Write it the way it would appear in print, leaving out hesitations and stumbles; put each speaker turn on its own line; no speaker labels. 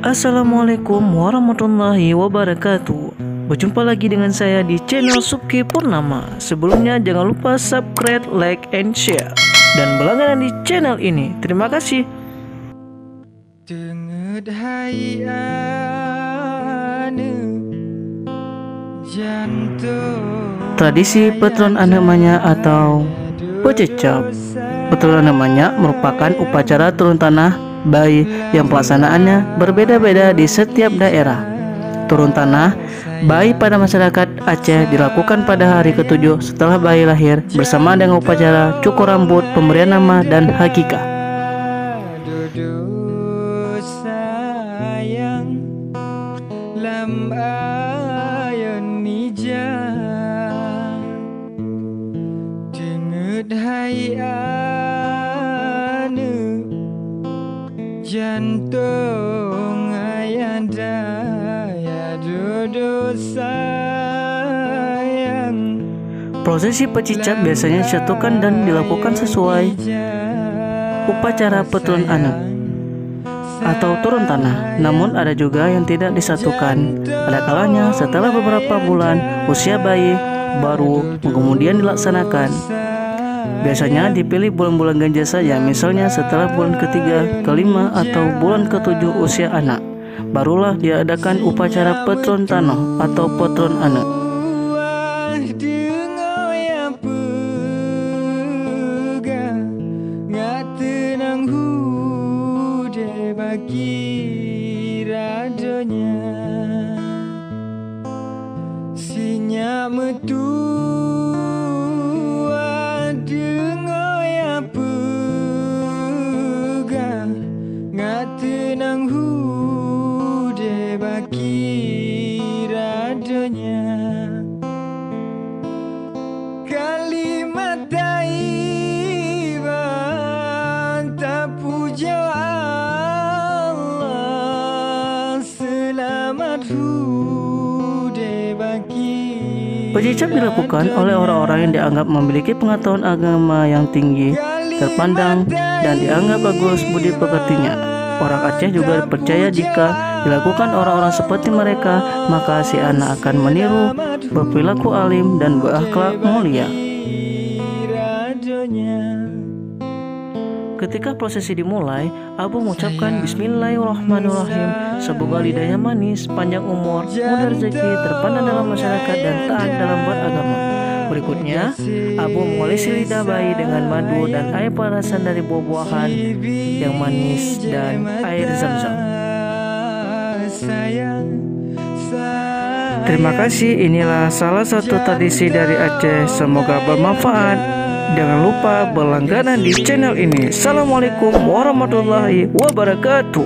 Assalamualaikum warahmatullahi wabarakatuh. Berjumpa lagi dengan saya di channel Subki Purnama. Sebelumnya jangan lupa subscribe, like, and share, dan berlangganan di channel ini. Terima kasih. Tradisi Petron Anemanya atau Pececap. Petron Anemanya merupakan upacara turun tanah bayi yang pelaksanaannya berbeda-beda di setiap daerah. Turun tanah bayi pada masyarakat Aceh dilakukan pada hari ke-7 setelah bayi lahir bersama dengan upacara cukur rambut, pemberian nama, dan hakikah.
Jantung ayanda ya duduk sayang.
Prosesi pecicap biasanya disatukan dan dilakukan sesuai upacara Petron Anem atau turun tanah. Namun ada juga yang tidak disatukan. Ada kalanya setelah beberapa bulan usia bayi baru kemudian dilaksanakan. Biasanya dipilih bulan-bulan ganjil saja, misalnya setelah bulan ke-3, ke-5, atau bulan ke-7 usia anak. Barulah diadakan upacara Petron Tanah atau Petron Anem.
Tenang hude baki radanya kalimat taiban tak puja Allah selamat hude baki.
Pecicap dilakukan oleh orang-orang yang dianggap memiliki pengetahuan agama yang tinggi, terpandang, dan dianggap bagus budi pekertinya. Orang Aceh juga percaya jika dilakukan orang-orang seperti mereka, maka si anak akan meniru, berperilaku alim, dan berakhlak mulia. Ketika prosesi dimulai, Abu mengucapkan Bismillahirrahmanirrahim. Semoga lidahnya manis, panjang umur, mudah rezeki, terpandang dalam masyarakat, dan taat dalam beragama. Berikutnya, Abu mengolesi lidah bayi dengan madu dan air perasan dari buah-buahan yang manis dan air zam-zam. Terima kasih, inilah salah satu tradisi dari Aceh. Semoga bermanfaat. Jangan lupa berlangganan di channel ini. Assalamualaikum warahmatullahi wabarakatuh.